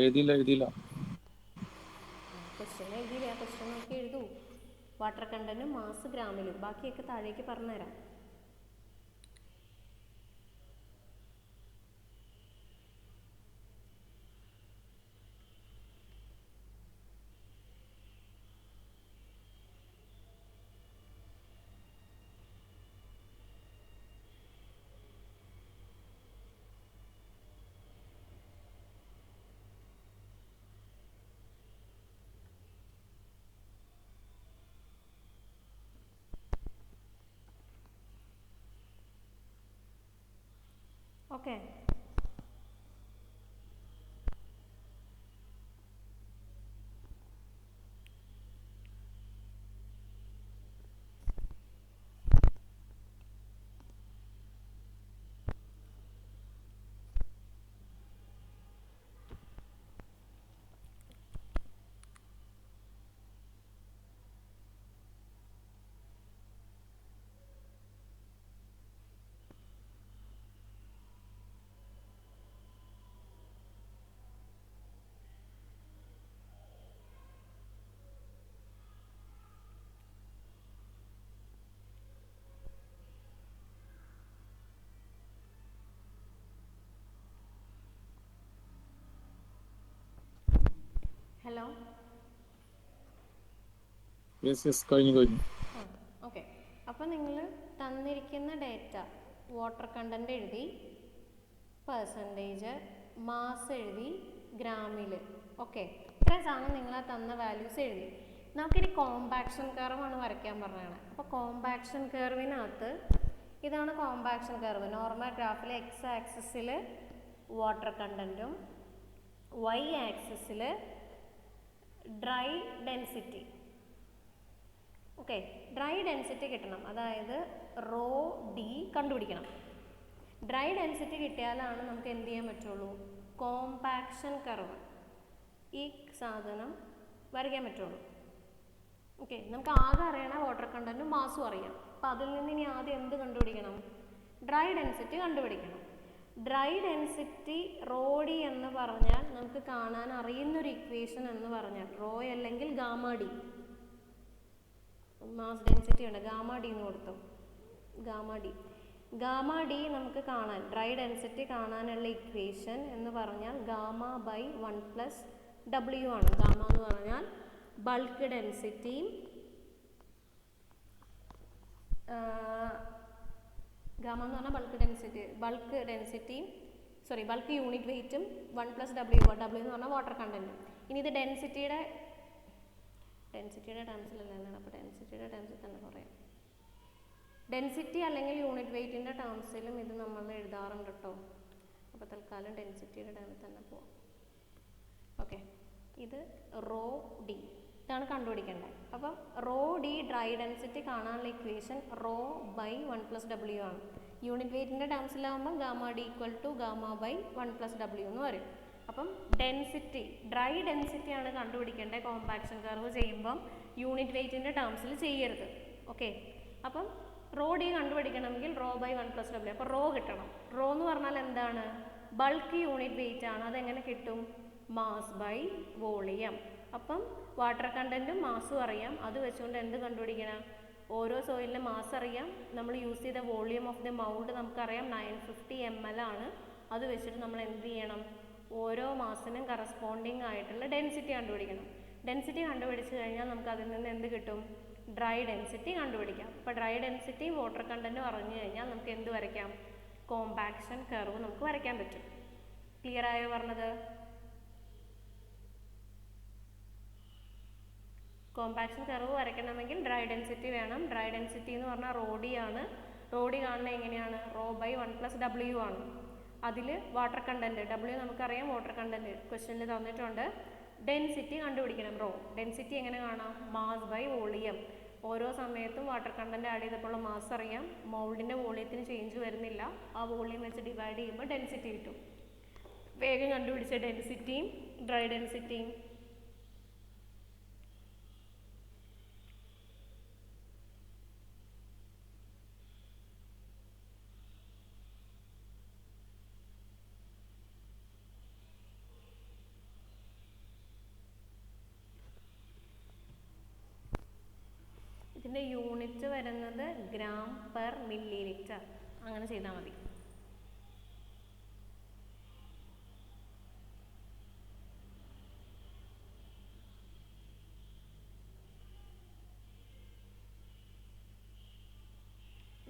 എഴുതിയില്ല. ക്വസ്റ്റ്യൻ എഴുതിയില്ല, ക്വസ്റ്റ്യൻ നോക്കി എഴുതൂ. വാട്ടർ കണ്ടന്റും മാസ് ഗ്രാമിലും, ബാക്കിയൊക്കെ താഴേക്ക് പറഞ്ഞുതരാം. Okay, hello. യെസ് കഴിഞ്ഞു. ആ, ഓക്കെ. അപ്പോൾ നിങ്ങൾ തന്നിരിക്കുന്ന ഡേറ്റ വാട്ടർ കണ്ടന്റ് എഴുതി, പെർസെൻറ്റേജ്, മാസ് എഴുതി, ഗ്രാമിൽ. ഓക്കെ, ഇത്രയും സാധനം നിങ്ങൾ ആ തന്ന വാല്യൂസ് എഴുതി. നമുക്കിനി കോമ്പാക്ഷൻ കർവാണ് വരയ്ക്കാൻ പറഞ്ഞതാണ്. അപ്പോൾ കോമ്പാക്ഷൻ കർവിനകത്ത് ഇതാണ് കോമ്പാക്ഷൻ കർവ്. നോർമൽ ഗ്രാഫിൽ എക്സ് ആക്സിസിൽ വാട്ടർ കണ്ടൻറ്റും വൈ ആക്സിസിൽ dry density. Okay, dry density കിട്ടണം, അതായത് റോ ഡി കണ്ടുപിടിക്കണം. ഡ്രൈ ഡെൻസിറ്റി കിട്ടിയാലാണ് നമുക്ക് എന്ത് ചെയ്യാൻ പറ്റുള്ളൂ, കോമ്പാക്ഷൻ കർവ് ഈ സാധനം വരയ്ക്കാൻ പറ്റുള്ളൂ. ഓക്കെ, നമുക്ക് ആകെ അറിയണ വാട്ടർ കണ്ടന്റും മാസും അറിയാം. അപ്പം അതിൽ നിന്ന് ഇനി ആദ്യം എന്ത് കണ്ടുപിടിക്കണം, ഡ്രൈ ഡെൻസിറ്റി കണ്ടുപിടിക്കണം. ഡ്രൈ ഡെൻസിറ്റി റോ ഡി എന്ന് പറഞ്ഞാൽ നമുക്ക് കാണാൻ അറിയുന്നൊരു ഇക്വേഷൻ എന്ന് പറഞ്ഞാൽ റോ അല്ലെങ്കിൽ ഗാമ ഡി. മാസ് ഡെൻസിറ്റി ഉണ്ട്, ഗാമ ഡി എന്ന് കൊടുത്തു. ഗാമ ഡി നമുക്ക് കാണാൻ, ഡ്രൈ ഡെൻസിറ്റി കാണാനുള്ള ഇക്വേഷൻ എന്ന് പറഞ്ഞാൽ ഗാമ ബൈ 1+W ആണ്. ഗാമ എന്ന് പറഞ്ഞാൽ ബൾക്ക് ഡെൻസിറ്റിയും ബൾക്ക് യൂണിറ്റ് വെയിറ്റും 1+W എന്ന് പറഞ്ഞാൽ വാട്ടർ കണ്ടന്റ്. ഇനി ഇത് ഡെൻസിറ്റിയുടെ ടേംസിലല്ല, എന്താണ് അപ്പോൾ ഡെൻസിറ്റിയുടെ ടേംസിൽ തന്നെ പറയാം. ഡെൻസിറ്റി അല്ലെങ്കിൽ യൂണിറ്റ് വെയിറ്റിൻ്റെ ടേംസിലും ഇത് നമ്മൾ എഴുതാറുണ്ട് കേട്ടോ. അപ്പോൾ തൽക്കാലം ഡെൻസിറ്റിയുടെ ടേമിൽ തന്നെ പോവാം. ഓക്കെ, ഇത് റോ ഡി ഇതാണ് കണ്ടുപിടിക്കേണ്ടത്. അപ്പം റോ ഡി ഡ്രൈ ഡെൻസിറ്റി കാണാനുള്ള ഇക്വേഷൻ റോ ബൈ 1+W ആണ്. യൂണിറ്റ് വെയിറ്റിൻ്റെ ടേംസിലാവുമ്പോൾ gamma D equal to gamma by 1+W എന്ന് വരും. അപ്പം ഡെൻസിറ്റി, ഡ്രൈ ഡെൻസിറ്റി ആണ് കണ്ടുപിടിക്കേണ്ടത്. കോമ്പാക്ഷൻ കർവ് ചെയ്യുമ്പം യൂണിറ്റ് വെയിറ്റിൻ്റെ ടേംസിൽ ചെയ്യരുത്. ഓക്കെ, അപ്പം റോ ഡി കണ്ടുപിടിക്കണമെങ്കിൽ റോ ബൈ 1+W. അപ്പോൾ റോ കിട്ടണം. റോ എന്ന് പറഞ്ഞാൽ എന്താണ്, ബൾക്ക് യൂണിറ്റ് വെയിറ്റ് ആണ്. അതെങ്ങനെ കിട്ടും, മാസ് ബൈ വോളിയം. അപ്പം വാട്ടർ കണ്ടന്റും മാസും അറിയാം, അത് വെച്ചുകൊണ്ട് എന്ത് കണ്ടുപിടിക്കണം, ഓരോ സോയിലിൻ്റെ മാസ് അറിയാം. നമ്മൾ യൂസ് ചെയ്ത വോളിയം ഓഫ് ദ മൗൾഡ് നമുക്കറിയാം 950 ml ആണ്. അത് വെച്ചിട്ട് നമ്മൾ എന്ത് ചെയ്യണം, ഓരോ മാസിനും കറസ്പോണ്ടിങ് ആയിട്ടുള്ള ഡെൻസിറ്റി കണ്ടുപിടിക്കണം. ഡെൻസിറ്റി കണ്ടുപിടിച്ച് കഴിഞ്ഞാൽ നമുക്ക് അതിൽ നിന്ന് എന്ത് കിട്ടും, ഡ്രൈ ഡെൻസിറ്റി കണ്ടുപിടിക്കാം. അപ്പോൾ ഡ്രൈ ഡെൻസിറ്റി വാട്ടർ കണ്ടന്റ് പറഞ്ഞു കഴിഞ്ഞാൽ നമുക്ക് എന്ത് വരയ്ക്കാം, കോമ്പാക്ഷൻ കർവ് നമുക്ക് വരയ്ക്കാൻ പറ്റും. ക്ലിയർ ആയോ പറഞ്ഞത്? കോമ്പാക്ഷൻ കർവ് വരയ്ക്കണമെങ്കിൽ ഡ്രൈ ഡെൻസിറ്റി വേണം. ഡ്രൈ ഡെൻസിറ്റി എന്ന് പറഞ്ഞാൽ റോ ഡി ആണ്. റോ ഡി കാണുന്നത് എങ്ങനെയാണ്, റോ ബൈ 1+W ആണ്. അതിൽ വാട്ടർ കണ്ടന്റ് W നമുക്കറിയാം, വാട്ടർ കണ്ടന്റ് ക്വസ്റ്റ്യനിൽ തന്നിട്ടുണ്ട്. ഡെൻസിറ്റി കണ്ടുപിടിക്കണം. റോ ഡെൻസിറ്റി എങ്ങനെ കാണാം, മാസ് ബൈ വോളിയം. ഓരോ സമയത്തും വാട്ടർ കണ്ടന്റ് ആഡ് ചെയ്തപ്പോൾ മാസ് അറിയാം, മൗൾഡിൻ്റെ വോളിയത്തിന് ചേഞ്ച് വരുന്നില്ല. ആ വോളിയം വെച്ച് ഡിവൈഡ് ചെയ്യുമ്പോൾ ഡെൻസിറ്റി കിട്ടും. വേഗം കണ്ടുപിടിച്ച ഡെൻസിറ്റിയും ഡ്രൈ ഡെൻസിറ്റിയും. ഇതിൻ്റെ യൂണിറ്റ് വരുന്നത് ഗ്രാം പെർ മില്ലി ലിറ്റർ. അങ്ങനെ ചെയ്താൽ മതി.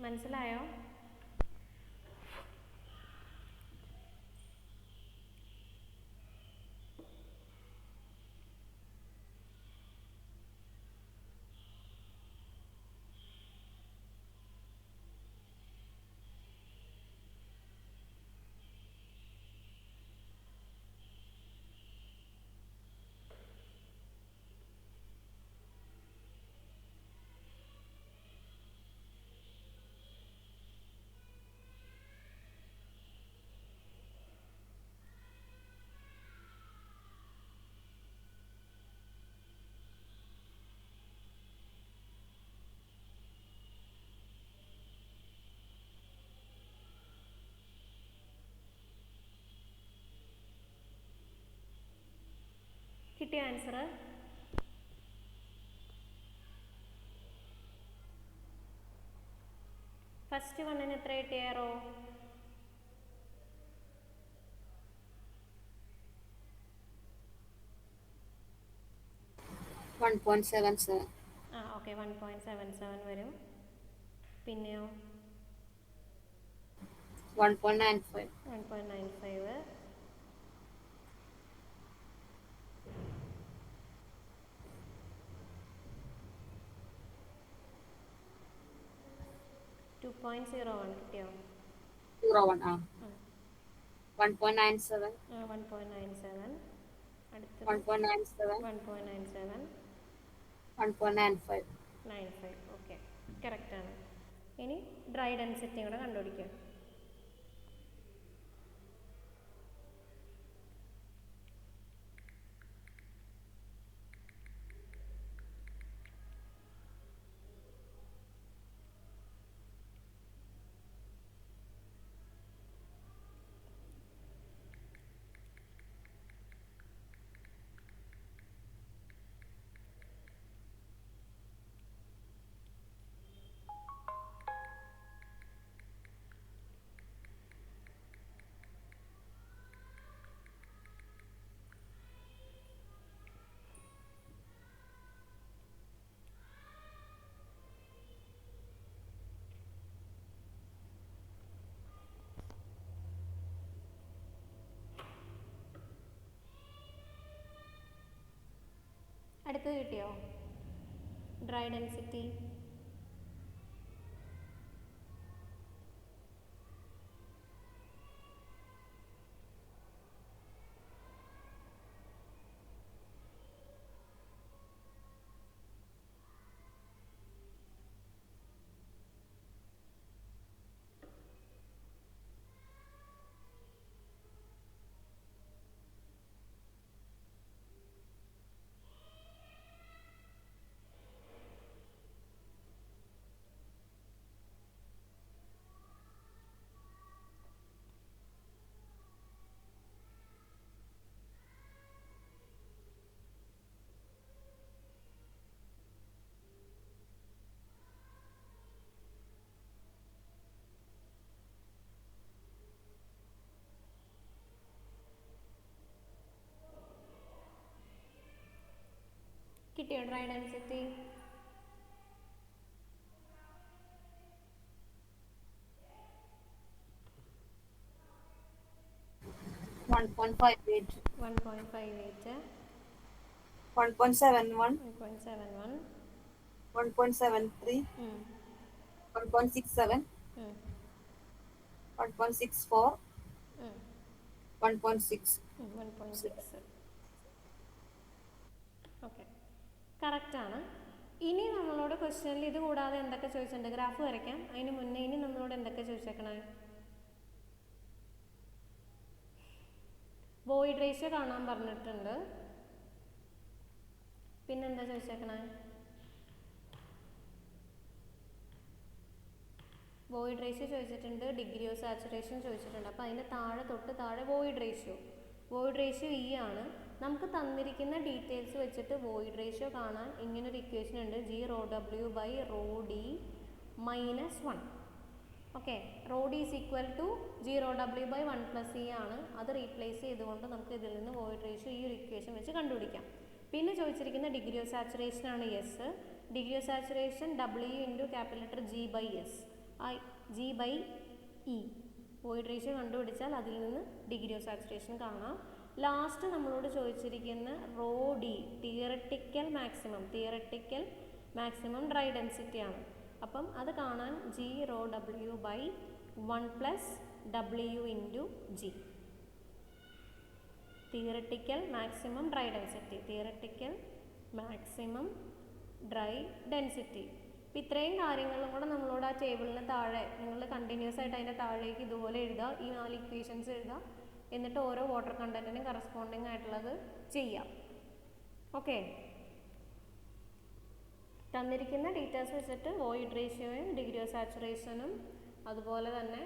മനസ്സിലായോ? കിട്ടിയ ആൻസർ? ഫസ്റ്റ് വണ്ണിന് എത്ര കിട്ടിയാറോ? 1.77. ഓക്കെ, 1.77 വരും. പിന്നെയോ 1.95. 1.95. കിട്ടിയോ? 01. 1.97. 1.97. അടുത്തത് 1.97. 1.97. 1.95. 95. ഓക്കെ, കറക്റ്റാണ്. ഇനി ഡ്രൈ ഡെൻസിറ്റിയും കൂടെ കണ്ടുപിടിക്കുക. അടുത്തത് കിട്ടിയോ? Dry density. കിട്ടിയോ dry density? One point five eight. 1.58. 1.71. 1.71. 1.73. 1.67. 1.64. 1.6. 1.6. Okay, കറക്റ്റാണ്. ഇനി നമ്മളോട് ക്വസ്റ്റ്യനിൽ ഇത് കൂടാതെ എന്തൊക്കെ ചോദിച്ചിട്ടുണ്ട്? ഗ്രാഫ് വരയ്ക്കാം. അതിന് മുന്നേ ഇനി നമ്മളോട് എന്തൊക്കെ ചോദിച്ചേക്കണേ? വോയിഡ് റേഷ്യോ കാണാൻ പറഞ്ഞിട്ടുണ്ട്. പിന്നെന്താ ചോദിച്ചേക്കണേ? വോയിഡ് റേഷ്യോ ചോദിച്ചിട്ടുണ്ട്, ഡിഗ്രി ഓഫ് സാച്ചുറേഷൻ ചോദിച്ചിട്ടുണ്ട്. അപ്പോൾ അതിൻ്റെ തൊട്ട് താഴെ void ratio. Void ratio E ആണ്. നമുക്ക് തന്നിരിക്കുന്ന ഡീറ്റെയിൽസ് വെച്ചിട്ട് വോയിഡ് റേഷ്യോ കാണാൻ ഇങ്ങനൊരു ഇക്വേഷൻ ഉണ്ട്, G rho W by rho D minus 1. Okay, rho D is equal to G rho W by 1 plus e ആണ്. അത് റീപ്ലേസ് ചെയ്തുകൊണ്ട് നമുക്ക് ഇതിൽ നിന്ന് വോയിഡ് റേഷ്യോ ഈ ഒരു ഇക്വേഷൻ വെച്ച് കണ്ടുപിടിക്കാം. പിന്നെ ചോദിച്ചിരിക്കുന്ന ഡിഗ്രി ഓഫ് സാച്ചുറേഷൻ ആണ് S. Degree of saturation W into capital letter G by S, G by E. Void ratio കണ്ടുപിടിച്ചാൽ അതിൽ നിന്ന് ഡിഗ്രി ഓഫ് സാച്ചുറേഷൻ കാണാം. ലാസ്റ്റ് നമ്മളോട് ചോദിച്ചിരിക്കുന്ന rho D theoretical maximum dry density ആണ്. അപ്പം അത് കാണാൻ G rho W by 1 plus W into G, theoretical maximum dry density. അപ്പം ഇത്രയും കാര്യങ്ങളും കൂടെ നമ്മളോട് ആ ടേബിളിന് താഴെ നിങ്ങൾ കണ്ടിന്യൂസ് ആയിട്ട് അതിൻ്റെ താഴേക്ക് ഇതുപോലെ എഴുതുക, ഈ 4 ഇക്വേഷൻസ് എഴുതുക, എന്നിട്ട് ഓരോ വാട്ടർ കണ്ടന്റിനും കറസ്പോണ്ടിങ് ആയിട്ടുള്ളത് ചെയ്യാം. ഓക്കെ, തന്നിരിക്കുന്ന ഡീറ്റെയിൽസ് വെച്ചിട്ട് വോയിഡ് റേഷ്യോയും ഡിഗ്രി ഓഫ് സാച്ചുറേഷനും അതുപോലെ തന്നെ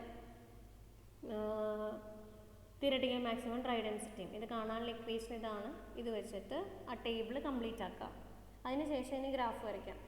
തിയറട്ടിക്കൽ മാക്സിമം ഡ്രൈ ഡെൻസിറ്റിയും ഇത് കാണാനുള്ള ഇക്വേഷൻ ഇതാണ്. ഇത് വെച്ചിട്ട് ആ ടേബിൾ കംപ്ലീറ്റ് ആക്കാം. അതിനുശേഷം ഇനി ഗ്രാഫ് വരയ്ക്കാം.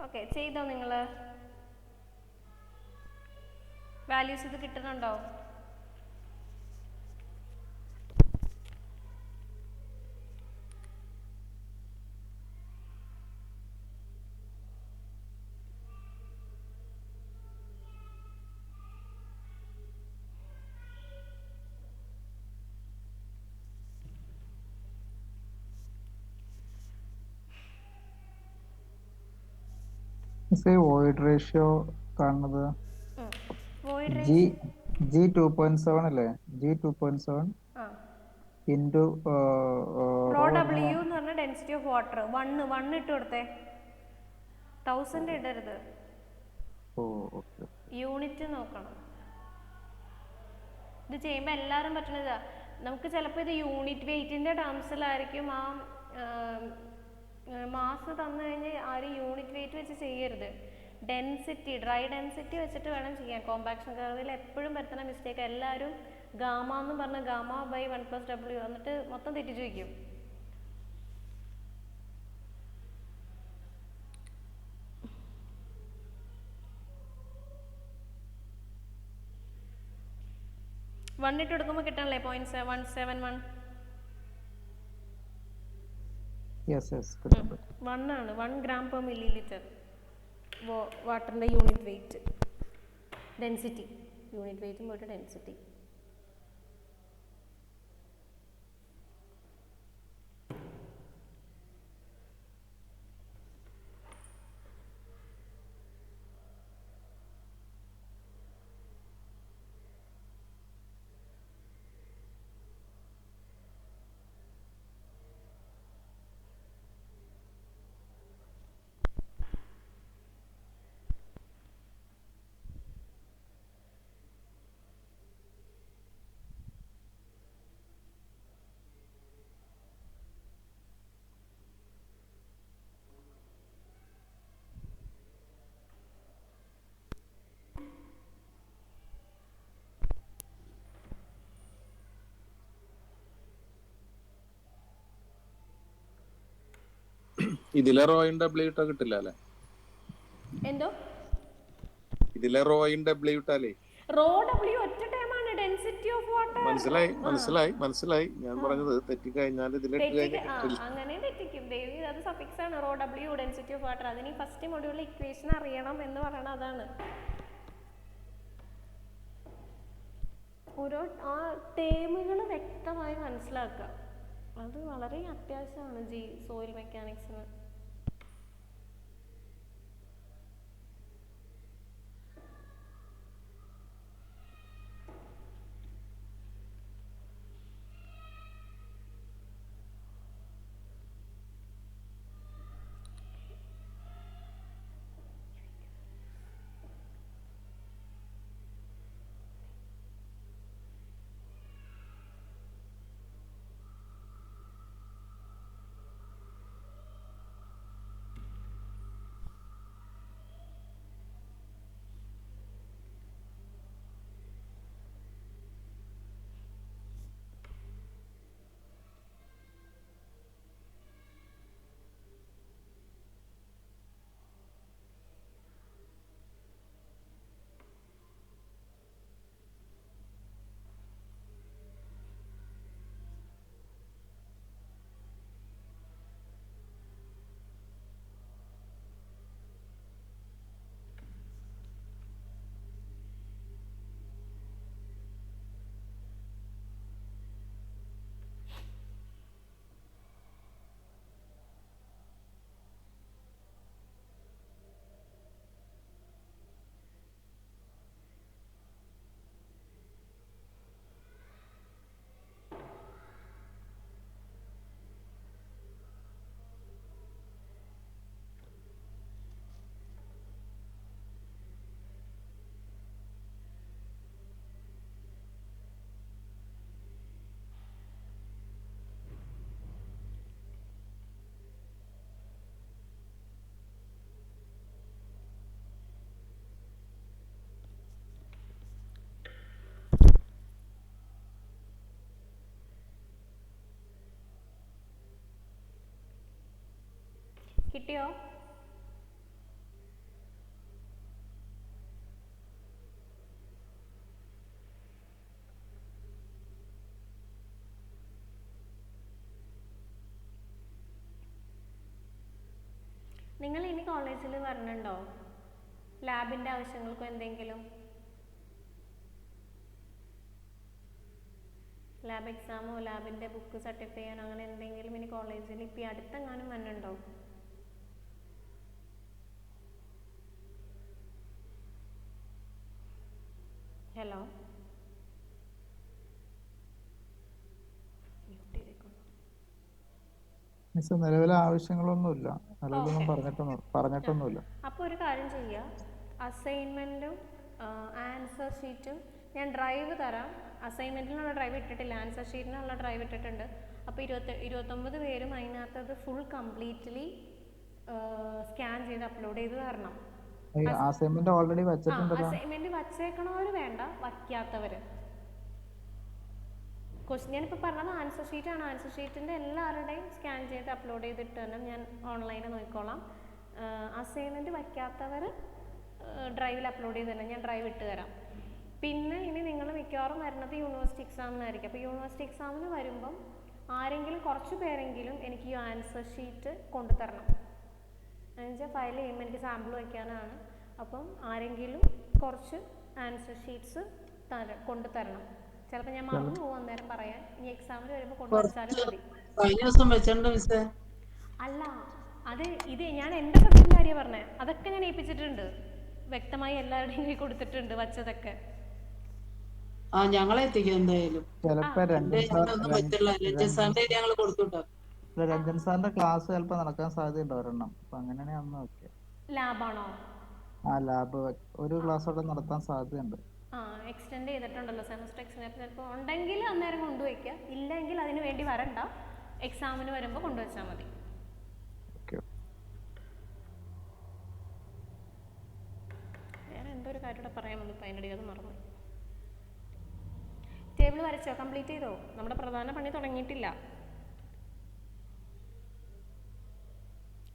ഓക്കെ, ചെയ്തോ നിങ്ങൾ? വാല്യൂസ് ഇത് കിട്ടുന്നുണ്ടോ? വോയിഡ് റേഷ്യോ കാണുന്നത് വോയിഡ് ജി റേഷ്യോ G2.7 അല്ലേ? G2.7 ആ ഇൻറ്റു റോ ഡബ്ല്യു എന്ന് പറഞ്ഞ ഡെൻസിറ്റി ഓഫ് വാട്ടർ വൺ ഇട്ട് കൊടുത്തേ 1000 ഇടരുത്, ഓക്കെ. യൂണിറ്റ് നോക്കണം. ഇത് ചെയ്യുമ്പോൾ എല്ലാവരും പറ്റുന്നതാ. നമുക്ക് ചിലപ്പോൾ ഇത് യൂണിറ്റ് വെയ്റ്റിൻ്റെ ടേംസിലായിരിക്കും ആ മാസ് തന്നു കഴിഞ്ഞാൽ ആരും യൂണിറ്റ് വെയിറ്റ് വെച്ച് ചെയ്യരുത്. ഡെൻസിറ്റി, ഡ്രൈ ഡെൻസിറ്റി വെച്ചിട്ട് വേണം ചെയ്യാൻ. കോമ്പാക്ഷൻ കർവിൽ എപ്പോഴും വരുത്തുന്ന മിസ്റ്റേക്ക് എല്ലാവരും ഗാമ എന്ന് പറഞ്ഞ് ഗാമ ബൈ 1+W എന്നിട്ട് മൊത്തം തെറ്റിച്ച് വയ്ക്കും. വണ്ണിട്ട് കൊടുക്കുമ്പോൾ കിട്ടണല്ലേ 0.171? വണ്ണാണ് 1 gram/ml വാട്ടറിൻ്റെ യൂണിറ്റ് വെയിറ്റ്. ഡെൻസിറ്റി, യൂണിറ്റ് വെയിറ്റും പോയിട്ട് ഡെൻസിറ്റി. ഇതിലെ റോയും ഡബ്ല്യൂ ഇട്ടാ കിട്ടില്ല അല്ലേ? എന്തോ ഇതിലെ റോയും ഡബ്ല്യൂ ഇട്ടാലേ റോ ഡബ്ല്യു ഒറ്റ ടൈമാണ് ഡെൻസിറ്റി ഓഫ് വാട്ടർ. മനസ്സിലായി. ഞാൻ പറഞ്ഞത് തെറ്റിക്കഴിഞ്ഞാൽ ഇതിലിട്ട് കഴിഞ്ഞാൽ അങ്ങനെ തെറ്റിക്കും. ദേവി അത് സഫിക്സ് ആണ്. Raw W density of water. അതിന് ഫസ്റ്റ് മൊഡ്യൂളിൽ ഇക്വേഷൻ അറിയണം എന്ന് പറയണത് അതാണ്. ഓരോ ആ ടേമുകൾ വ്യക്തമായി മനസ്സിലാക്കുക, അത് വളരെ അത്യാവശ്യമാണ് സോയിൽ മെക്കാനിക്സിന്. കിട്ടിയോ? നിങ്ങൾ ഇനി കോളേജിൽ വരണുണ്ടോ? ലാബിൻ്റെ ആവശ്യങ്ങൾക്കോ എന്തെങ്കിലും? ലാബ് എക്സാമോ ലാബിൻ്റെ ബുക്ക് സർട്ടിഫൈ ചെയ്യാനോ അങ്ങനെ എന്തെങ്കിലും ഇനി കോളേജിൽ ഇപ്പം ഈ അടുത്തെങ്ങാനും വന്നുണ്ടോ? ഹലോ, മിസ് നിലവിലെ ആവശ്യങ്ങളൊന്നുമില്ല. നിലവിലൊന്നും ഓക്കെ. പറഞ്ഞിട്ടൊന്നുമില്ല. അപ്പോൾ ഒരു കാര്യം ചെയ്യുക, അസൈൻമെൻറ്റും ആൻസർ ഷീറ്റും ഞാൻ ഡ്രൈവ് തരാം. അസൈൻമെൻറ്റിനുള്ള ഡ്രൈവ് ഇട്ടിട്ടില്ല, ആൻസർ ഷീറ്റിനുള്ള ഡ്രൈവ് ഇട്ടിട്ടുണ്ട്. അപ്പോൾ 29 പേരും അതിനകത്തത് ഫുൾ കംപ്ലീറ്റ്ലി സ്കാൻ ചെയ്ത് അപ്ലോഡ് ചെയ്ത് തരണം. അസൈൻമെന്റ് ഓൾറെഡി വെച്ചിട്ടുണ്ടല്ലോ. അസൈൻമെൻറ്റ് വച്ചേക്കണവർ വേണ്ട, വയ്ക്കാത്തവർ. ഞാനിപ്പോൾ പറഞ്ഞത് ആൻസർ ഷീറ്റാണ്. ആൻസർ ഷീറ്റിൻ്റെ എല്ലാവരുടെയും സ്കാൻ ചെയ്ത് അപ്ലോഡ് ചെയ്തിട്ട് തന്നെ ഞാൻ ഓൺലൈനിൽ നോക്കിക്കോളാം. അസൈൻമെൻറ്റ് വയ്ക്കാത്തവർ ഡ്രൈവിൽ അപ്ലോഡ് ചെയ്ത് തന്നെ ഞാൻ ഡ്രൈവ് ഇട്ട് തരാം. പിന്നെ ഇനി നിങ്ങൾ മിക്കവാറും വരുന്നത് യൂണിവേഴ്സിറ്റി എക്സാമിനായിരിക്കും. അപ്പോൾ യൂണിവേഴ്സിറ്റി എക്സാമിന് വരുമ്പം ആരെങ്കിലും കുറച്ച് പേരെങ്കിലും എനിക്ക് ഈ ആൻസർ ഷീറ്റ് കൊണ്ടുതരണം. എന്നുവെച്ചാൽ ഫയൽ ചെയ്യുമ്പോൾ എനിക്ക് സാമ്പിൾ വയ്ക്കാനാണ്. അപ്പം ആരെങ്കിലും കുറച്ച് ആൻസർ ഷീറ്റ്സ് കൊണ്ടുതരണം. ചിലപ്പോൾ ഞാൻ മറന്നു പോകും അന്നേരം പറയാൻ. ഇനി എക്സാമിന് വരുമ്പോൾ കൊണ്ടുവച്ചാലും മതി. കഴിഞ്ഞ ദിവസം വെച്ചിട്ടുണ്ട് മിസ്സേ. അല്ല, അത് ഇത് ഞാൻ എൻ്റെ സബ്ജക്റ്റിൻ്റെ കാര്യമാണ് പറഞ്ഞത്. അതൊക്കെ ഞാൻ ഏൽപ്പിച്ചിട്ടുണ്ട്, വ്യക്തമായി എല്ലാവരുടെയും കയ്യിൽ കൊടുത്തിട്ടുണ്ട് വച്ചതൊക്കെ. ഞങ്ങളെ എത്തിക്കും എന്തായാലും. ചിലപ്പോ ഒന്നും പറ്റില്ല, രഞ്ജസാറിന്റെ ഞങ്ങൾ കൊടുത്തുവിട്ടോ. രഞ്ജൻ സാറിന്റെ ക്ലാസ് ചിലപ്പോ നടക്കാൻ സാധ്യതയുണ്ട് ഒരെണ്ണം. അപ്പൊ അങ്ങനെയാണെങ്കിൽ അന്ന് ഓക്കെ. ലാബാണോ? ആ ലാബ് ഒരു ക്ലാസ്സോടെ നടത്താൻ സാധ്യതയുണ്ട്. എക്സ്റ്റെൻഡ് ചെയ്തിട്ടുണ്ടല്ലോ സെമസ്റ്റർ എക്സ്റ്റെൻഡ്. ചിലപ്പോൾ ഉണ്ടെങ്കിൽ അന്നേരം കൊണ്ടുവയ്ക്കുക, ഇല്ലെങ്കിൽ അതിന് വേണ്ടി വരണ്ട, എക്സാമിന് വരുമ്പോൾ കൊണ്ടുവച്ചാൽ മതി. വേറെ എന്തോ ഒരു കാര്യം കൂടെ പറയാൻ വന്നു, അതിനിടയിൽ അത് മറന്നു. ടേബിൾ വരച്ചോ? കംപ്ലീറ്റ് ചെയ്തോ? നമ്മുടെ പ്രധാന പണി തുടങ്ങിയിട്ടില്ല.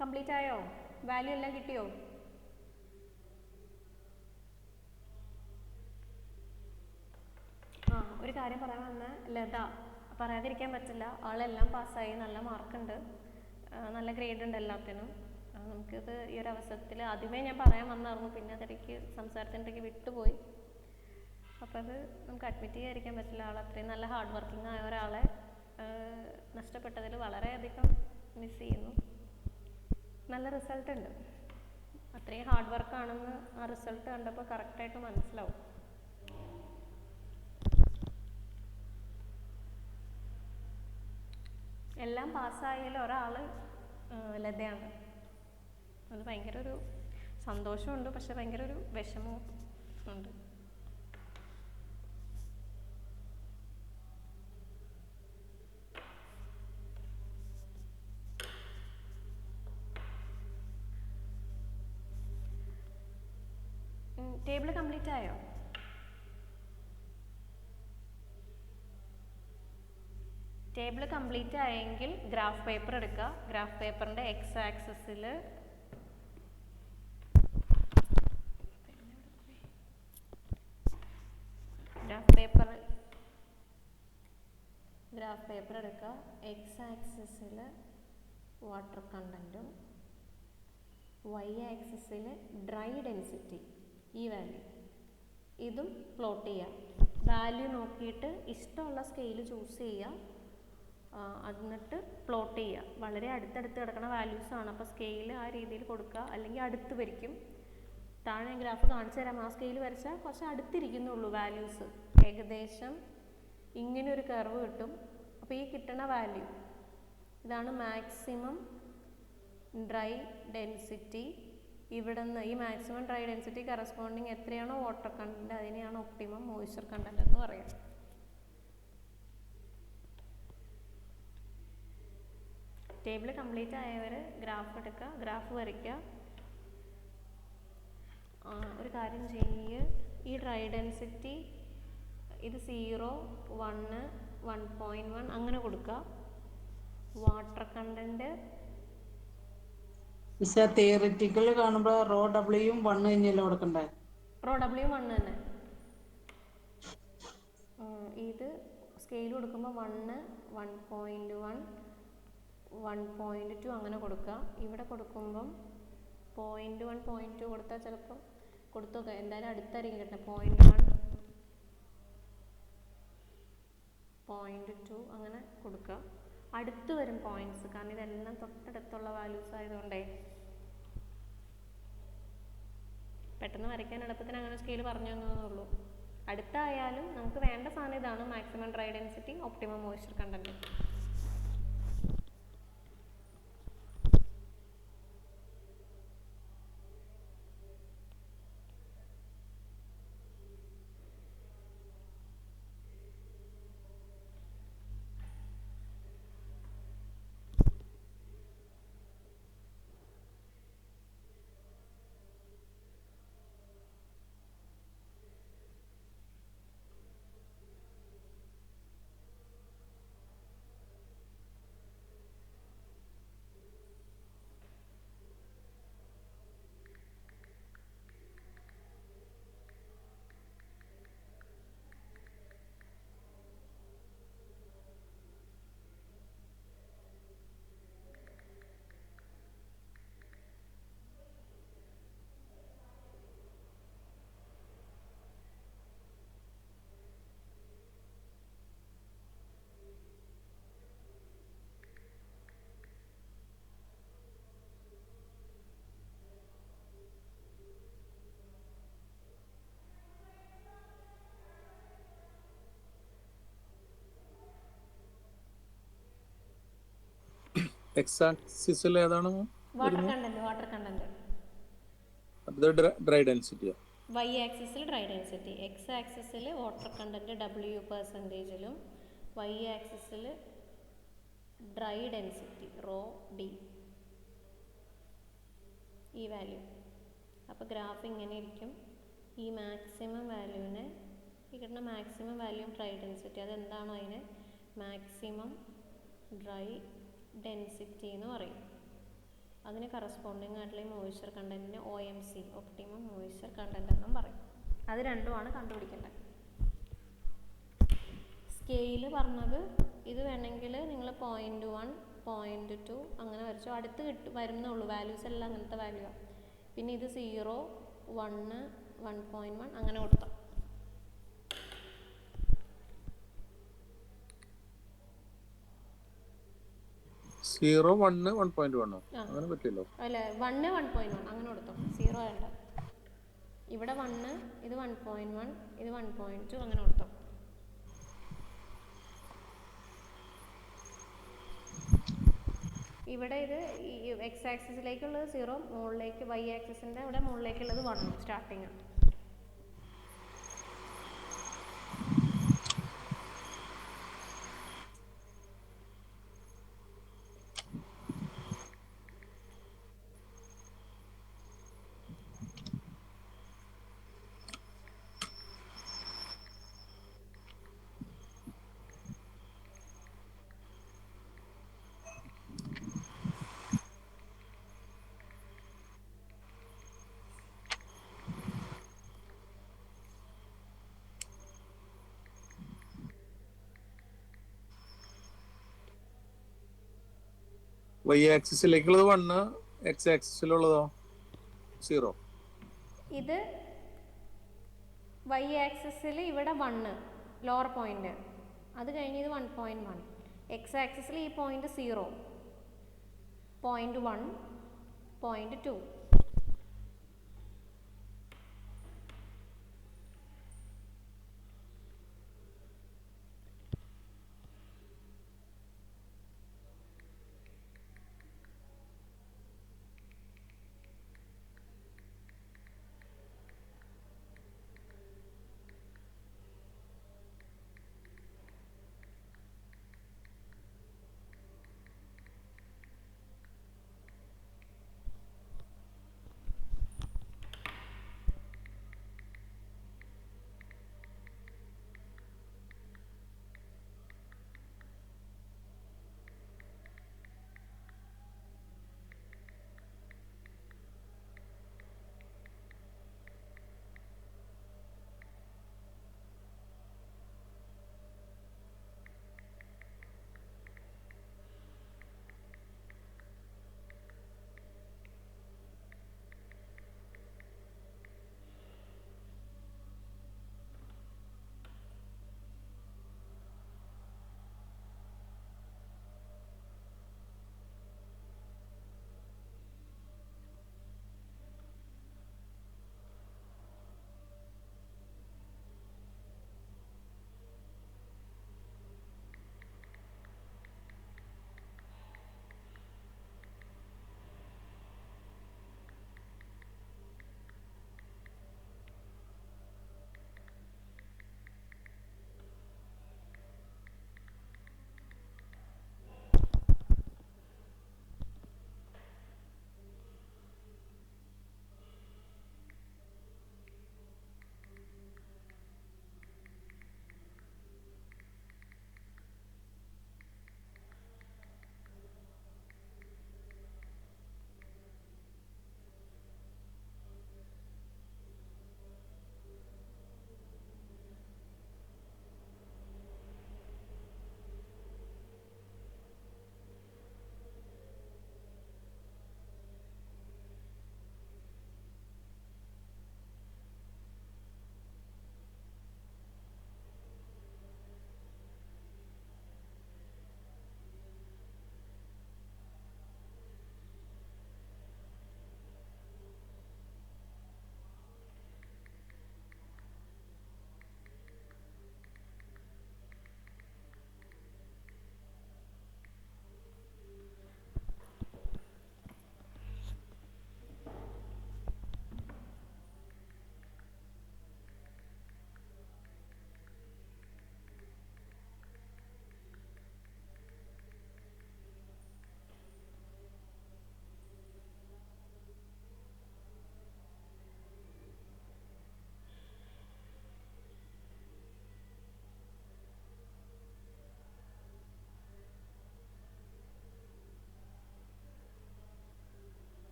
കംപ്ലീറ്റ് ആയോ? വാല്യൂ എല്ലാം കിട്ടിയോ? ഒരു കാര്യം പറയാൻ വന്ന ലത, പറയാതിരിക്കാൻ പറ്റില്ല. ആളെല്ലാം പാസ്സായി, നല്ല മാർക്കുണ്ട്, നല്ല ഗ്രേഡ് ഉണ്ട് എല്ലാത്തിനും. നമുക്കിത് ഈ ഒരു അവസരത്തിൽ ആദ്യമേ ഞാൻ പറയാൻ വന്നായിരുന്നു, പിന്നെ അതിടയ്ക്ക് സംസാരത്തിനിടയ്ക്ക് വിട്ടുപോയി. അപ്പോൾ അത് നമുക്ക് അഡ്മിറ്റ് ചെയ്യാതിരിക്കാൻ പറ്റില്ല. ആൾ അത്രയും നല്ല ഹാർഡ് വർക്കിംഗ് ആയ ഒരാളെ നഷ്ടപ്പെട്ടതിൽ വളരെയധികം മിസ് ചെയ്യുന്നു. നല്ല റിസൾട്ട് ഉണ്ട്. അത്രയും ഹാർഡ് വർക്കാണെന്ന് ആ റിസൾട്ട് കണ്ടപ്പോൾ കറക്റ്റായിട്ട് മനസ്സിലാവും. എല്ലാം പാസ്സായതിൽ ഒരാൾ ലതയാണ്. അത് ഭയങ്കര ഒരു സന്തോഷമുണ്ട്, പക്ഷെ ഭയങ്കര ഒരു വിഷമവും ഉണ്ട്. ടേബിൾ കംപ്ലീറ്റ് ആയോ? ടേബിൾ കംപ്ലീറ്റ് ആയെങ്കിൽ ഗ്രാഫ് പേപ്പർ എടുക്കുക. ഗ്രാഫ് പേപ്പറിൻ്റെ എക്സ് ആക്സിസിൽ ഗ്രാഫ് പേപ്പർ എടുക്കുക. എക്സ് ആക്സിസിൽ വാട്ടർ കണ്ടൻറ്റും വൈ ആക്സിസിൽ ഡ്രൈ ഡെൻസിറ്റി, ഈ വാല്യൂ ഇതും പ്ലോട്ട് ചെയ്യുക. വാല്യൂ നോക്കിയിട്ട് ഇഷ്ടമുള്ള സ്കെയിൽ ചൂസ് ചെയ്യുക, എന്നിട്ട് പ്ലോട്ട് ചെയ്യുക. വളരെ അടുത്തടുത്ത് കിടക്കുന്ന വാല്യൂസാണ്, അപ്പോൾ സ്കെയിൽ ആ രീതിയിൽ കൊടുക്കുക, അല്ലെങ്കിൽ അടുത്ത് വരയ്ക്കും. താഴെ ഞാൻ ഗ്രാഫ് കാണിച്ചു തരാം. ആ സ്കെയിൽ വരച്ചാൽ കുറച്ച് അടുത്തിരിക്കുന്നുള്ളൂ വാല്യൂസ്. ഏകദേശം ഇങ്ങനെ ഒരു കർവ് കിട്ടും. അപ്പോൾ ഈ കിട്ടുന്ന വാല്യൂ ഇതാണ് മാക്സിമം ഡ്രൈ ഡെൻസിറ്റി. ഇവിടെ നിന്ന് ഈ മാക്സിമം ഡ്രൈ ഡെൻസിറ്റി കറസ്പോണ്ടിങ് എത്രയാണോ വാട്ടർ കണ്ടൻറ്റ് അതിനെയാണ് ഒപ്റ്റിമം മോയ്സ്ചർ കണ്ടൻറ്റ് എന്ന് പറയാം. ടേബിൾ കംപ്ലീറ്റ് ആയവർ ഗ്രാഫ് എടുക്കുക, ഗ്രാഫ് വരയ്ക്കുക. ഒരു കാര്യം ചെയ്യുക, ഈ ഡ്രൈ ഡെൻസിറ്റി ഇത് 0, 1, 1.1 അങ്ങനെ കൊടുക്കുക. വാട്ടർ കണ്ടൻറ്റ് തിയറിറ്റിക്കൽ കാണുമ്പോൾ റോ ഡബ്ല്യൂയും 1 തന്നെയല്ലേ കൊടുക്കണ്ടേ? റോ ഡബ്ല്യൂ 1 തന്നെ. ഇത് സ്കെയിൽ കൊടുക്കുമ്പോൾ 1, 1.1, 1.2 അങ്ങനെ കൊടുക്കുക. ഇവിടെ കൊടുക്കുമ്പം 0.1, 0.2 കൊടുത്താൽ ചിലപ്പം കൊടുത്തു എന്തായാലും അടുത്തായിരിക്കും കിട്ടുന്നത്. 0.1, 0.2 അങ്ങനെ കൊടുക്കുക. അടുത്ത് വരും പോയിന്റ്സ്, കാരണം ഇതെല്ലാം തൊട്ടടുത്തുള്ള വാല്യൂസ് ആയതുകൊണ്ടേ പെട്ടെന്ന് വരയ്ക്കാൻ എളുപ്പത്തിന് അങ്ങനെ സ്കെയിൽ പറഞ്ഞു തന്നതേ ഉള്ളൂ. അടുത്തായാലും നമുക്ക് വേണ്ട സാധനം ഇതാണ്, maximum dry density, optimum moisture content. X ആക്സിസിൽ ഏതാണ് വാട്ടർ കണ്ടന്റ്. അത് ഡ്രൈ ഡെൻസിറ്റിയോ? വൈ ആക്സിസിൽ ഡ്രൈ ഡെൻസിറ്റി, എക്സ് ആക്സിസിൽ വാട്ടർ കണ്ടന്റ് W%ലും, വൈ ആക്സിസിൽ ഡ്രൈ ഡെൻസിറ്റി റോ D, ഈ വാല്യൂ. അപ്പോൾ ഗ്രാഫ് ഇങ്ങനെ ഇരിക്കും. ഈ മാക്സിമം വാല്യൂവിനെ, ഈ കിട്ടുന്ന മാക്സിമം വാല്യൂ ഡ്രൈ ഡെൻസിറ്റി, അതെന്താണോ അതിനെ മാക്സിമം ഡ്രൈ ഡെൻസിറ്റി എന്ന് പറയും. അതിന് കറസ്പോണ്ടിങ് ആയിട്ടുള്ള ഈ മോയ്സ്ചർ കണ്ടന്റിന് OMC, ഒപ്റ്റിമം മോയ്സ്ചർ കണ്ടന്റ് എന്നും പറയും. അത് രണ്ടുമാണ് കണ്ടുപിടിക്കേണ്ടത്. സ്കെയില് പറഞ്ഞത് ഇത് വേണമെങ്കിൽ നിങ്ങൾ 0.1, 0.2 അങ്ങനെ വരച്ചോ. അടുത്ത് വരുന്നുള്ളൂ, വാല്യൂസ് എല്ലാം അങ്ങനത്തെ വാല്യൂ ആണ്. പിന്നെ ഇത് 0, 1, 1.1 അങ്ങനെ കൊടുത്തോ. സീറോ 1, 1.1 അങ്ങനെ പറ്റില്ലോ? അല്ല, 1, 1.1 അങ്ങനെ കൊടുത്തോ. 0 വേണ്ട. ഇവിടെ 1, ഇത് 1.1, ഇത് 1.2 അങ്ങനെ കൊടുത്തോ. ഇവിടെ ഇത് എക്സ് ആക്സിസിലേക്കുള്ളത് 0, മുകളിലേക്ക് വൈ ആക്സിസിൻ്റെ ഇവിടെ മുകളിലേക്കുള്ളത് 1 സ്റ്റാർട്ടിങ്. വൈ ആക്സിസിലേക്കുള്ളത് 1, എക്സ് ആക്സിസിലുള്ളതോ 0. ഇത് വൈ ആക്സിസിൽ ഇവിടെ 1 ലോവർ പോയിന്റ്, അത് കഴിഞ്ഞ് ഇത് 1.1. എക്സ് ആക്സിസിൽ ഈ പോയിന്റ് 0, 0.1, 0.2.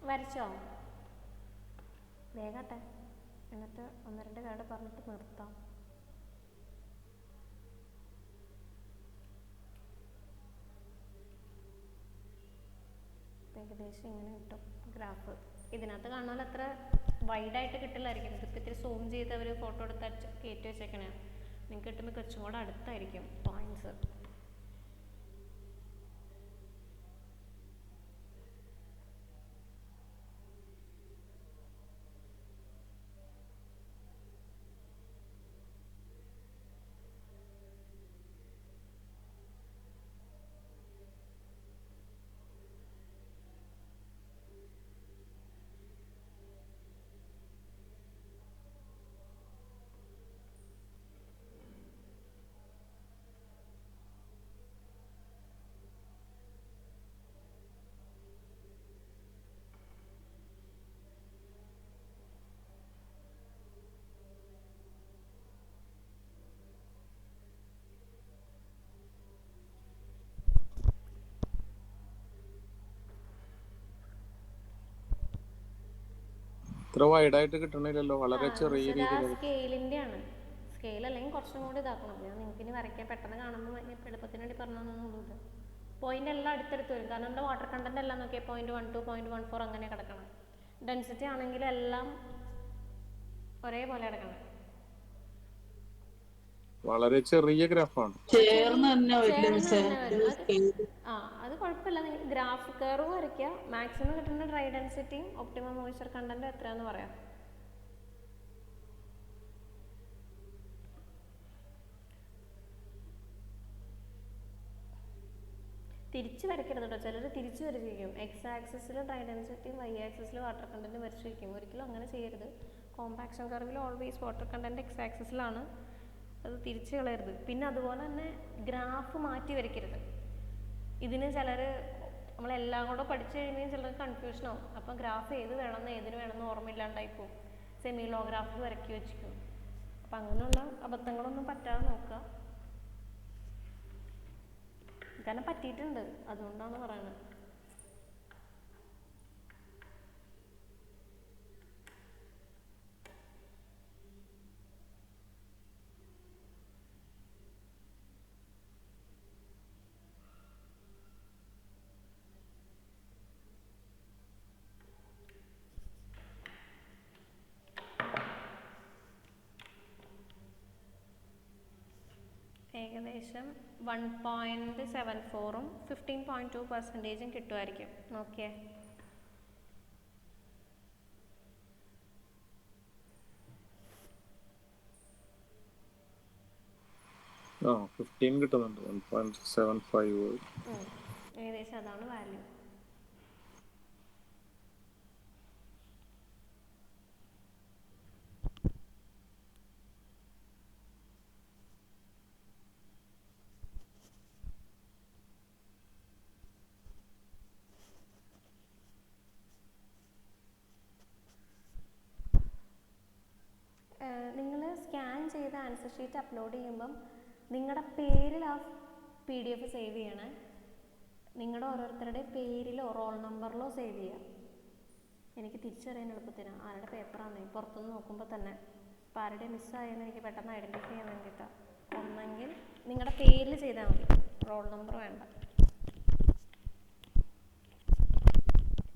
വരച്ചോ? വേഗട്ടെ, എന്നിട്ട് ഒന്ന് രണ്ട് കാർഡ് പറഞ്ഞിട്ട് നിർത്താം. ഏകദേശം ഇങ്ങനെ കിട്ടും ഗ്രാഫ്. ഇതിനകത്ത് കാണാൻ അത്ര വൈഡായിട്ട് കിട്ടില്ലായിരിക്കും. ഇതിപ്പോൾ ഇത്തിരി സൂം ചെയ്ത് അവർ ഫോട്ടോ എടുത്ത് കയറ്റി വെച്ചേക്കണേ. നിങ്ങൾക്ക് കിട്ടുമ്പോൾ കുറച്ചും കൂടെ അടുത്തായിരിക്കും പോയിന്റ്സ്. ഇത്ര വൈഡായിട്ട് കിട്ടണില്ലല്ലോ, വളരെ ചെറിയ രീതിയിൽ. സ്കെയിലിൻ്റെ ആണ്. സ്കെയിൽ അല്ലെങ്കിൽ കുറച്ചും കൂടി ഇതാക്കണം. ഞാൻ നിങ്ങൾക്ക് ഇനി വരയ്ക്കാൻ പെട്ടെന്ന് കാണുമ്പോൾ എളുപ്പത്തിന് വേണ്ടി പറഞ്ഞൊന്നുമില്ല. പോയിന്റ് എല്ലാം അടുത്തടുത്ത് വരും. കാരണം എൻ്റെ വാട്ടർ കണ്ടന്റ് എല്ലാം നോക്കിയാൽ 0.12 0.14 അങ്ങനെ കിടക്കണം. ഡെൻസിറ്റി ആണെങ്കിൽ എല്ലാം ഒരേപോലെ കിടക്കണം. വളരെ ചെറിയ ഗ്രാഫാണ്. ചേർന്ന് തന്നെ വരില്ല മിസ്സേ. ആ അത് കുഴപ്പമില്ല. ഗ്രാഫ് കർവ് വരയ്ക്കുക. മാക്സിമം കിട്ടുന്ന ഡ്രൈ ഡെൻസിറ്റിയും ഒപ്റ്റിമം മോയ്സ്ചർ കണ്ടന്റും എത്രയാണെന്ന് പറയാം. തിരിച്ച് വരയ്ക്കരുത് കേട്ടോ. ചിലർ തിരിച്ച് വരച്ചിരിക്കും. എക്സ് ആക്സിസിൽ ഡ്രൈ ഡെൻസിറ്റിയും വൈ ആക്സിസിൽ വാട്ടർ കണ്ടന്റും വരച്ച് വയ്ക്കും. ഒരിക്കലും അങ്ങനെ ചെയ്യരുത്. കോമ്പാക്ഷൻ കർവിൽ ഓൾവേസ് വാട്ടർ കണ്ടന്റ് എക്സ് ആക്സിസിലാണ്. അത് തിരിച്ച് കളയരുത്. പിന്നെ അതുപോലെ തന്നെ ഗ്രാഫ് മാറ്റി വരയ്ക്കരുത്. ഇതിന് ചിലർ നമ്മളെല്ലാം കൂടെ പഠിച്ചു കഴിയുമ്പോൾ ചിലർക്ക് കൺഫ്യൂഷൻ ആവും. അപ്പം ഗ്രാഫ് ഏത് വേണമെന്ന് ഏതിന് വേണമെന്ന് ഓർമ്മയില്ലാണ്ടായി പോകും. സെമി ലോ ഗ്രാഫിൽ വരയ്ക്കി വെച്ചിരിക്കും. അപ്പം അങ്ങനെയുള്ള അബദ്ധങ്ങളൊന്നും പറ്റാതെ നോക്കുക. കാരണം പറ്റിയിട്ടുണ്ട്, അതുകൊണ്ടാണ് പറയുന്നത്. ഏകദേശം 1.74 15.2% കിട്ടുമായിരിക്കും. നോക്കിയേ. ആ 15 കിട്ടുന്നുണ്ട്. 1.75 ഏകദേശം അതാണ് വാല്യൂ. നിങ്ങൾ സ്കാൻ ചെയ്ത ആൻസർ ഷീറ്റ് അപ്ലോഡ് ചെയ്യുമ്പം നിങ്ങളുടെ പേരിൽ ആ PDF സേവ് ചെയ്യണേ. നിങ്ങളുടെ ഓരോരുത്തരുടെ പേരിലോ റോൾ നമ്പറിലോ സേവ് ചെയ്യുക. എനിക്ക് തിരിച്ചറിയാൻ എളുപ്പത്തിന് ആരുടെ പേപ്പറാണ് പുറത്തുനിന്ന് നോക്കുമ്പോൾ തന്നെ. അപ്പോൾ ആരുടെ മിസ്സായെന്ന് എനിക്ക് പെട്ടെന്ന് ഐഡൻറ്റിഫൈ ചെയ്യാൻ വേണ്ടിയിട്ടാണ്. ഒന്നെങ്കിൽ നിങ്ങളുടെ പേരിൽ ചെയ്താൽ മതി, റോൾ നമ്പർ വേണ്ട.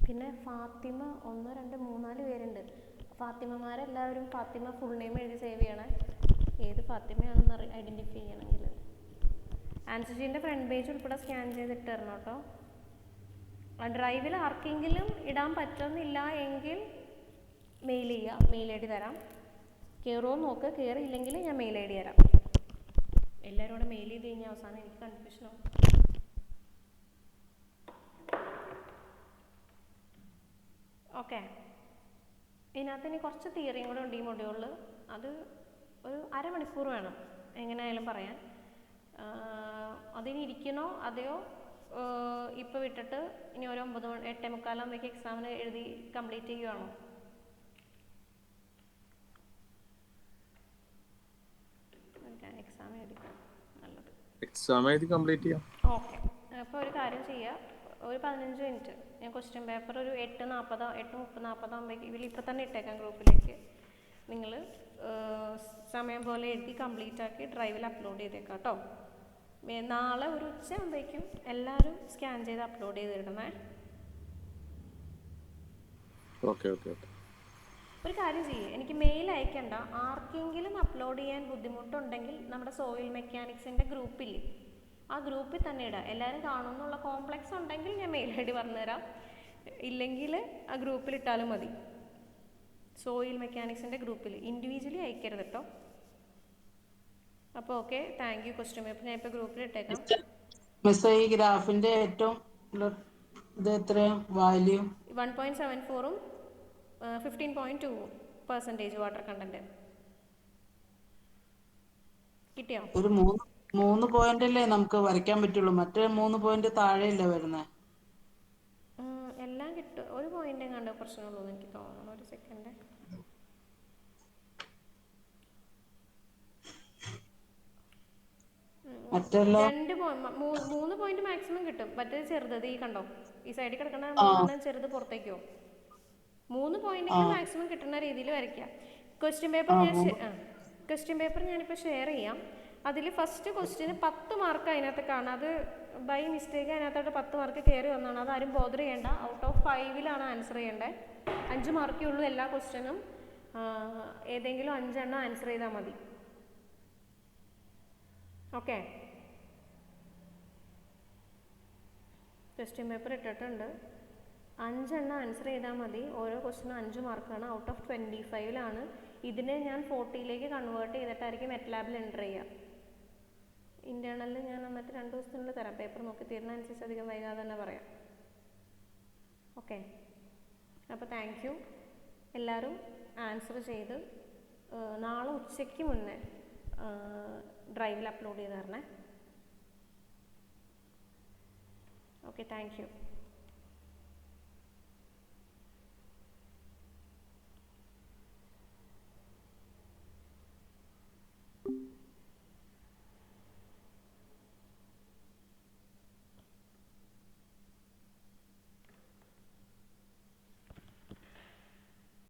പിന്നെ ഫാത്തിമ 1 2 3 4 പേരുണ്ട്. ഫാത്തിമമാരെല്ലാവരും ഫാത്തിമ ഫുൾ നെയിം എഴുതി സേവ് ചെയ്യണേ. ഏത് ഫാത്തിമയാണെന്ന് ഐഡൻറ്റിഫൈ ചെയ്യണമെങ്കിൽ. ആൻസർ ഷീറ്റിൻ്റെ ഫ്രണ്ട് പേജ് ഉൾപ്പെടെ സ്കാൻ ചെയ്തിട്ട് തരണം കേട്ടോ. ഡ്രൈവിൽ ആർക്കെങ്കിലും ഇടാൻ പറ്റുന്നില്ല എങ്കിൽ മെയിൽ ചെയ്യുക. മെയിൽ ഐ ഡി തരാം. കയറുമോ നോക്ക്. കയറിയില്ലെങ്കിൽ ഞാൻ മെയിൽ ഐ ഡി തരാം. എല്ലാവരും കൂടെ മെയിൽ ചെയ്ത് കഴിഞ്ഞാൽ അവസാനം എനിക്ക് കൺഫ്യൂഷനാവും. ഓക്കെ. ഇതിനകത്ത് ഇനി കുറച്ച് തിയറിയും കൂടെ ഉണ്ട് ഈ മൊഡ്യൂളിൽ. അത് ഒരു അരമണിക്കൂർ വേണം എങ്ങനെയായാലും പറയാൻ. അതിനി ഇരിക്കണോ അതെയോ ഇപ്പോൾ വിട്ടിട്ട് ഇനി ഒരു 8:45 ആകുമ്പോഴേക്ക് എക്സാമിന് എഴുതി കംപ്ലീറ്റ് ചെയ്യുകയാണോ? എക്സാം എഴുതിക്കാം, നല്ലത്. എക്സാം എഴുതി കംപ്ലീറ്റ് ചെയ്യാം. ഓക്കെ. അപ്പോൾ ഒരു കാര്യം ചെയ്യുക. ഒരു 15 മിനിറ്റ് ഞാൻ ക്വസ്റ്റ്യൻ പേപ്പർ ഒരു 8:30 ആകുമ്പോഴേക്ക് ഇവരിപ്പോൾ തന്നെ ഇട്ടേക്കാം ഗ്രൂപ്പിലേക്ക്. നിങ്ങൾ സമയം പോലെ എഴുതി കംപ്ലീറ്റ് ആക്കി ഡ്രൈവിൽ അപ്ലോഡ് ചെയ്തേക്കാം കേട്ടോ. നാളെ ഒരു ഉച്ച ആകുമ്പോഴേക്കും എല്ലാവരും സ്കാൻ ചെയ്ത് അപ്ലോഡ് ചെയ്തിടണേ. Okay okay okay. ഒരു കാര്യം ചെയ്യേ, എനിക്ക് മെയിൽ അയക്കണ്ട. ആർക്കെങ്കിലും അപ്ലോഡ് ചെയ്യാൻ ബുദ്ധിമുട്ടുണ്ടെങ്കിൽ നമ്മുടെ സോയിൽ മെക്കാനിക്സിൻ്റെ ഗ്രൂപ്പിൽ ആ ഗ്രൂപ്പിൽ തന്നെ ഇടാം. എല്ലാവരും കാണുമെന്നുള്ള കോംപ്ലക്സ് ഉണ്ടെങ്കിൽ ഞാൻ മെയിൽ ഐ ഡി പറഞ്ഞുതരാം, ഇല്ലെങ്കിൽ ആ ഗ്രൂപ്പിൽ ഇട്ടാലും മതി. സോയിൽ മെക്കാനിക്സിൻ്റെ ഗ്രൂപ്പിൽ ഇൻഡിവിജ്വലി അയക്കരുത് കേട്ടോ. അപ്പോൾ okay, thank you. Question paper ഞാൻ ഇപ്പോൾ ഗ്രൂപ്പിൽ ഇട്ടേക്കാം. മിസ് ഈ ഗ്രാഫിന്റെ ഏറ്റവും ഇത് എത്ര വാല്യൂ? 1.74ഉം 15.2% water content. കിട്ടിയോ? ഒരു 3 പോയിന്റ് അല്ലേ നമുക്ക് വരയ്ക്കാൻ പറ്റുള്ളൂ, മറ്റേ 3 പോയിന്റ് താഴെയല്ലേ വരുന്നത്? എല്ലാം കിട്ടും. ഒരു പോയിന്റ് കണ്ട പ്രശ്നമുള്ളൂ എന്ന് എനിക്ക് തോന്നുന്നു. ഒരു സെക്കൻഡ്. മറ്റെല്ലാം 3 പോയിന്റ് മാക്സിമം കിട്ടും. മറ്റേ ചെറുത് ഈ കണ്ടോ, ഈ സൈഡിൽ കിടക്കുന്ന ചെറുത് പുറത്തേക്കോ. 3 പോയിന്റെങ്കിലും മാക്സിമം കിട്ടുന്ന രീതിയിൽ വരയ്ക്കാം. ക്വസ്റ്റ്യൻ പേപ്പർ ഞാനിപ്പോൾ ഷെയർ ചെയ്യാം. അതിൽ ഫസ്റ്റ് ക്വസ്റ്റ്യന് 10 മാർക്ക് അതിനകത്ത് കാണാം. അത് ബൈ മിസ്റ്റേക്ക് അതിനകത്തോട്ട് 10 മാർക്ക് കയറി വന്നതാണ്. അതാരും ബോദർ ചെയ്യേണ്ട. ഔട്ട് ഓഫ് 5 ആൻസർ ചെയ്യേണ്ടത്. 5 മാർക്കേ ഉള്ളൂ എല്ലാ ക്വസ്റ്റ്യനും. ഏതെങ്കിലും 5 എണ്ണം ആൻസർ ചെയ്താൽ മതി. ഓക്കെ, ക്വസ്റ്റ്യൻ പേപ്പർ ഇട്ടിട്ടുണ്ട്. 5 എണ്ണം ആൻസർ ചെയ്താൽ മതി. ഓരോ ക്വസ്റ്റ്യനും 5 മാർക്കാണ്. ഔട്ട് ഓഫ് 25 ഇതിനെ ഞാൻ 40 കൺവേർട്ട് ചെയ്തിട്ടായിരിക്കും മെറ്റ്ലാബിൽ എൻ്റർ ചെയ്യുക. ഇൻറ്റേർണലിൽ ഞാൻ എന്നിട്ട് 2 ദിവസത്തിനുള്ളിൽ തരാം. പേപ്പർ നോക്കി തീരുന്നതനുസരിച്ച് അധികം വൈകാതെ തന്നെ പറയാം. ഓക്കെ, അപ്പോൾ താങ്ക് യു. എല്ലാവരും ആൻസർ ചെയ്ത് നാളെ ഉച്ചയ്ക്ക് മുന്നേ ഡ്രൈവിൽ അപ്ലോഡ് ചെയ്ത് തരണേ. Okay, thank you.